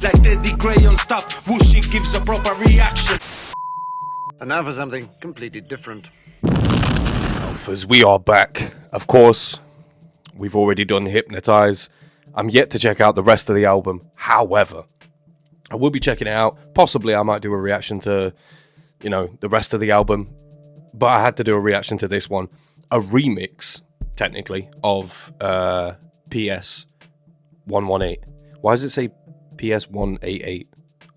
Like geddytrey on stuff, Whooshy gives a proper reaction. And now for something completely different. Alphas, we are back. Of course, we've already done Hypnotize. I'm yet to check out the rest of the album. However, I will be checking it out. Possibly I might do a reaction to, the rest of the album. But I had to do a reaction to this one. A remix, technically, of PS118. Why does it say PS188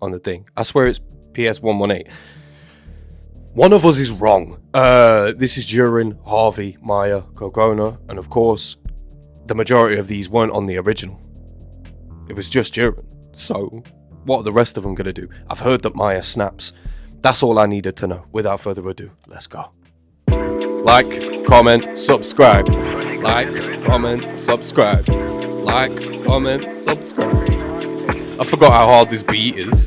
on the thing? I swear it's PS118. One of us is wrong. This is during Harvey, Maya, Kokona, and of course, the majority of these weren't on the original. It was just during. So, what are the rest of them going to do? I've heard that Maya snaps. That's all I needed to know. Without further ado, let's go. Like, comment, subscribe. Like, comment, subscribe. Like, comment, subscribe. I forgot how hard this beat is.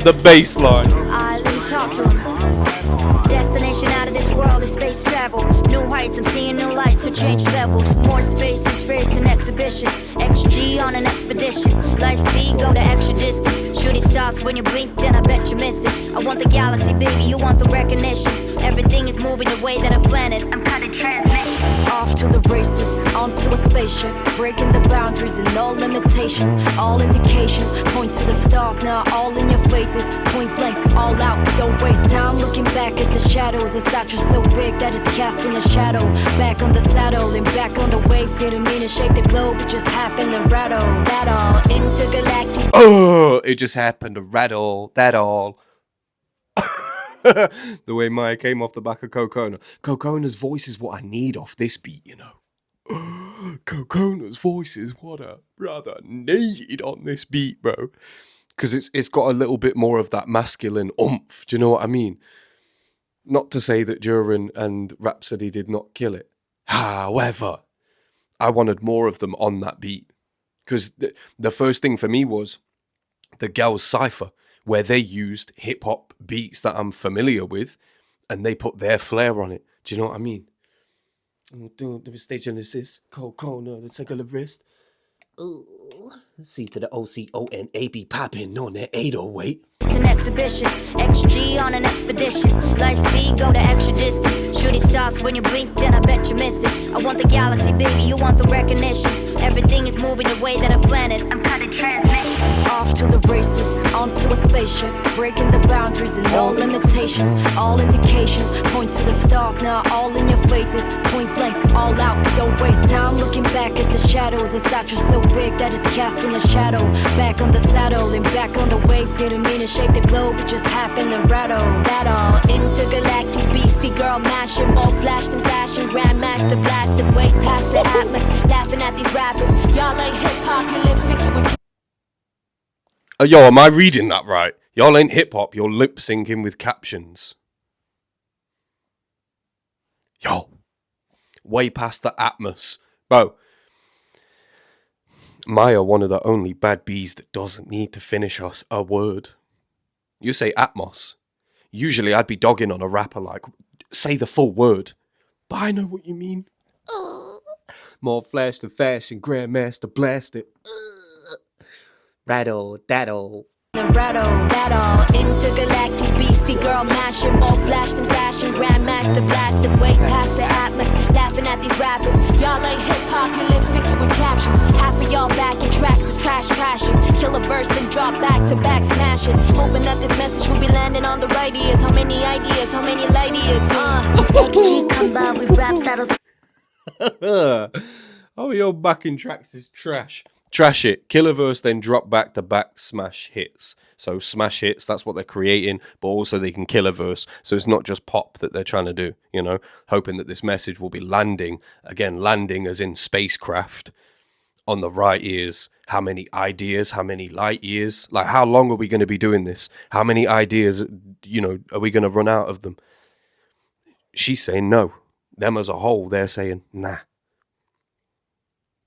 The bass line. Let me talk to him. Destination out of this world is space travel. New heights, I'm seeing new lights, so change levels. More space is race an exhibition. XG on an expedition. Light speed, go to extra distance. Shooting stars when you blink, then I bet you miss it. I want the galaxy, baby, you want the recognition. Everything is moving the way that I planned it. I'm cutting transmission. Off to the races, onto a spaceship. Breaking the boundaries and all limitations. All indications point to the stars, now all in your faces. Point blank, all out, don't waste time looking back at the shadows. A statue so big that it's casting a shadow. Back on the saddle and back on the wave. Didn't mean to shake the globe, it just happened to rattle. That all, intergalactic. Oh, it just happened to rattle, that all. The way Maya came off the back of Kokona. Kokona's voice is what I need off this beat, Kokona's voice is what I rather need on this beat, bro. Because it's got a little bit more of that masculine oomph. Do you know what I mean? Not to say that Duran and Rhapsody did not kill it. However, I wanted more of them on that beat. Because the first thing for me was the Girls' Cypher, where they used hip-hop beats that I'm familiar with, and they put their flair on it. Do you know what I mean? The stage Genesis, Kokona, the singular wrist. C to the O-C-O-N-A-B popping on that 808. It's an exhibition, XG on an expedition. Light speed, go to extra distance. Shooting stars when you blink, then I bet you miss it. I want the galaxy, baby, you want the recognition. Everything is moving the way that I planned it. I'm cutting transmission. Off to the races, onto a spaceship. Breaking the boundaries and all limitations. All indications point to the stars, now all in your faces. Point blank, all out, don't waste time looking back at the shadows. A statue so big that it's casting a shadow. Back on the saddle and back on the wave. Didn't mean to shake the globe, it just happened to rattle. That all, intergalactic beastie girl mashing. More flash than fashion, grandmaster blasted way past the atmos. Laughing at these rappers, y'all ain't hip-hop, you lip syncing with. Yo, am I reading that right? Y'all ain't hip-hop, you're lip-syncing with captions. Yo, way past the Atmos. Bro, Maya, one of the only bad bees that doesn't need to finish us a word. You say Atmos. Usually I'd be dogging on a rapper like, say the full word. But I know what you mean. More flash than fashion, grandmaster blasted. Rattle, daddle. Rattle, that all, intergalactic beastie girl mashing. More flash than fashion, grandmaster blasted way past the atmos. Laughing at these rappers, y'all ain't hip-hop, you lip syncing with captions. Half of y'all back in tracks is trashing. Kill a verse then drop back-to-back smashes. Hoping that this message will be landing on the right ears. How many ideas, how many light years? XG combined with raps that'll. Oh, your backing tracks is trash. Trash it. Kill a verse, then drop back-to-back smash hits. So smash hits, that's what they're creating, but also they can kill a verse. So it's not just pop that they're trying to do, hoping that this message will be landing. Again, landing as in spacecraft on the right ears. How many ideas, how many light years? Like, how long are we going to be doing this? How many ideas, are we going to run out of them? She's saying no. Them as a whole, they're saying, nah.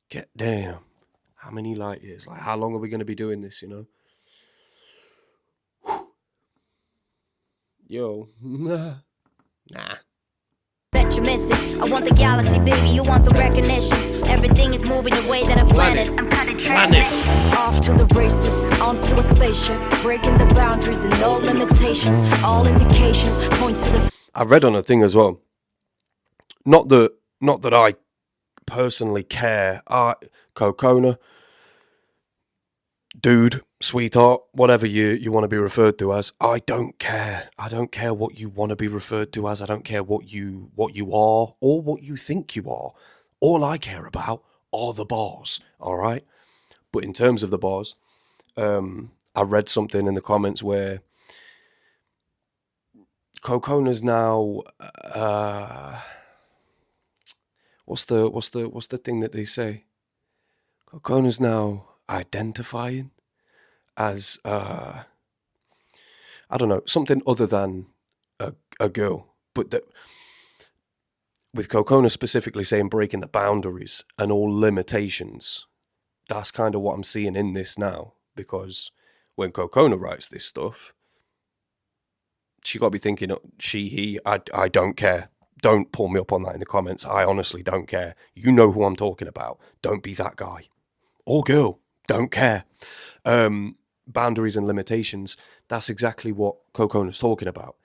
Get damn. How many light years? Like, how long are we going to be doing this, Yo. Nah. that you're missing. I want the galaxy, baby, you want the recognition. Everything is moving the way that I planned it. I'm cutting transmission. Off to the races, onto a spaceship, breaking the boundaries and no limitations. All indications point to the. I read on a thing as well. Not that I personally care. Kokona, dude, sweetheart, whatever you want to be referred to as, I don't care. I don't care what you want to be referred to as. I don't care what you are or what you think you are. All I care about are the bars, all right? But in terms of the bars, I read something in the comments where Kokona's now what's the thing that they say? Kokona's now identifying as I don't know, something other than a girl, but that with Kokona specifically saying breaking the boundaries and all limitations, that's kind of what I'm seeing in this now, because when Kokona writes this stuff, she got to be thinking, he, I don't care. Don't pull me up on that in the comments. I honestly don't care. You know who I'm talking about. Don't be that guy. Or girl. Don't care. Boundaries and limitations. That's exactly what Kokona's talking about.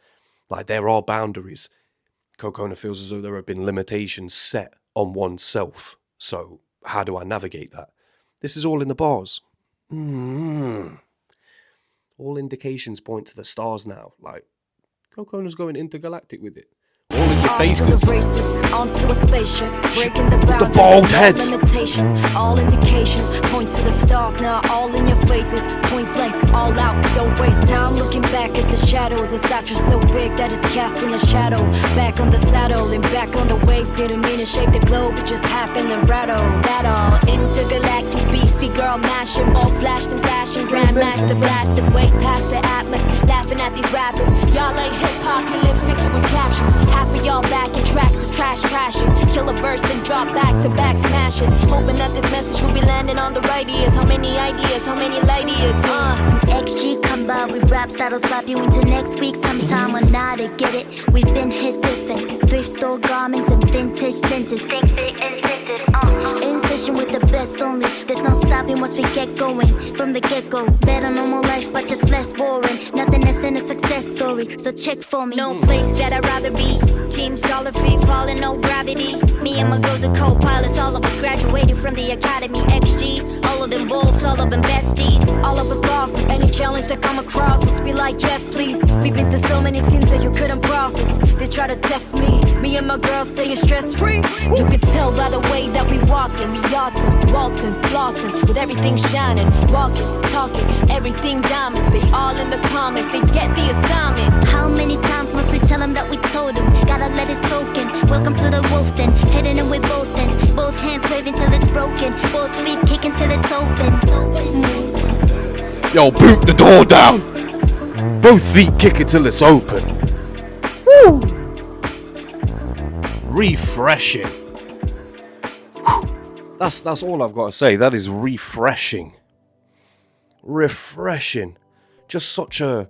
Like, there are boundaries. Kokona feels as though there have been limitations set on oneself. So, how do I navigate that? This is all in the bars. All indications point to the stars now. Like, Kokona's going intergalactic with it. All in your faces. Off to the races, onto a spaceship, breaking the boundaries. The bald head. Limitations, all indications point to the stars. Now all in your faces, point blank, all out. Don't waste time looking back at the shadows. A statue so big that it's casting a shadow. Back on the saddle and back on the wave. Didn't mean to shake the globe, it just happened and rattle. That all intergalactic beastie girl mashing, ball flashed in fashion, grandmaster blasted way past the atlas. Laughing at these rappers, y'all ain't hip hop, you lip syncing with captions. Half of y'all back in tracks is trashing. Kill a verse then drop back to back smashes. Hoping that this message will be landing on the right ears. How many ideas, how many light years? XG come by with raps that'll slap you into next week sometime or not to get it. We've been hit different. Thrift store garments and vintage lenses. Think big incentives. Incision with the best only. There's no stopping once we get going. From the get-go. Better normal life but just less boring. Nothing less than a success story. So check for me. No place that I'd rather be. Team solid free falling, no gravity. Me and my girls are co-pilots. All of us graduated from the academy. XG, all of them wolves, all of them besties. All of us bosses, any challenge that come across us, be like, yes please. We've been through so many things that you couldn't process. They try to test me and my girls staying stress free. You can tell by the way that we walking. We awesome, waltzing, flossing, with everything shining. Walking, talking, everything diamonds. They all in the comments, they get the assignment. How many times must we tell them that we told them? Gotta let it soak in. Welcome to the wolf den. Hitting it with both ends. Both hands waving till it's broken. Both feet kicking till it's open. Yo, boot the door down. Both feet kick it till it's open. Woo! Refreshing. Whew. That's all I've got to say. That is refreshing. Refreshing. Just such a,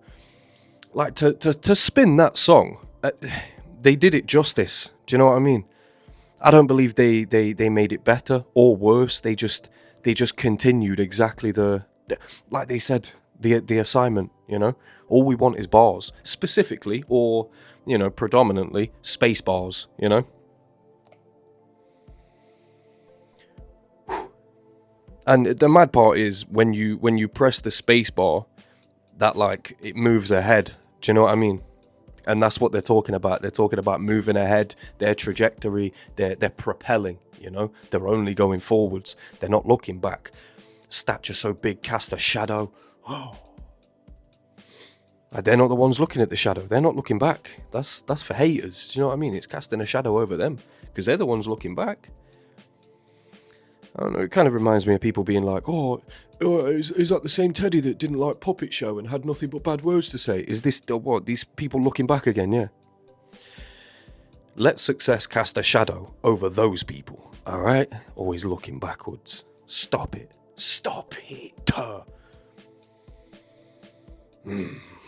like, to spin that song. They did it justice. Do you know what I mean? I don't believe they made it better or worse. They just continued exactly like they said, the assignment, you know? All we want is bars. Specifically, or, you know, predominantly, space bars, you know? And the mad part is when you press the space bar, that, like, it moves ahead. Do you know what I mean? And that's what they're talking about. They're talking about moving ahead, their trajectory, they're propelling, you know? They're only going forwards. They're not looking back. Stature so big, cast a shadow. Oh. They're not the ones looking at the shadow. They're not looking back. That's for haters. Do you know what I mean? It's casting a shadow over them because they're the ones looking back. I don't know. It kind of reminds me of people being like, "Oh, is that the same Teddy that didn't like Puppet Show and had nothing but bad words to say? Is this what these people looking back again?" Yeah. Let success cast a shadow over those people. All right, always looking backwards. Stop it. Stop it.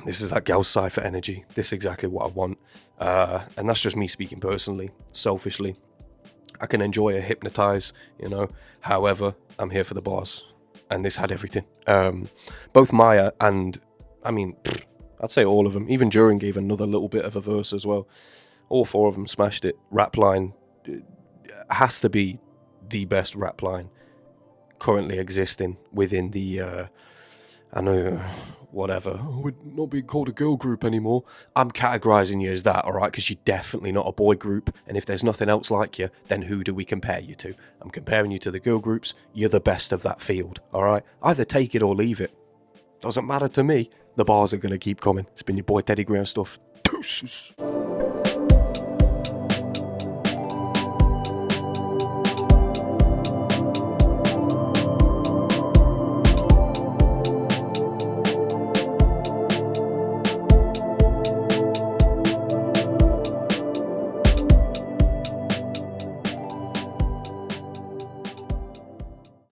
This is that gal cipher energy. This is exactly what I want. And that's just me speaking personally, selfishly. I can enjoy a hypnotize, you know. However, I'm here for the bars. And this had everything. Both Maya and, I'd say all of them. Even Duran gave another little bit of a verse as well. All four of them smashed it. Rap line has to be the best rap line currently existing within the, whatever. We're not being called a girl group anymore. I'm categorising you as that, alright? Because you're definitely not a boy group. And if there's nothing else like you, then who do we compare you to? I'm comparing you to the girl groups. You're the best of that field, alright? Either take it or leave it. Doesn't matter to me. The bars are going to keep coming. It's been your boy Teddy Ground Stuff. Deuces.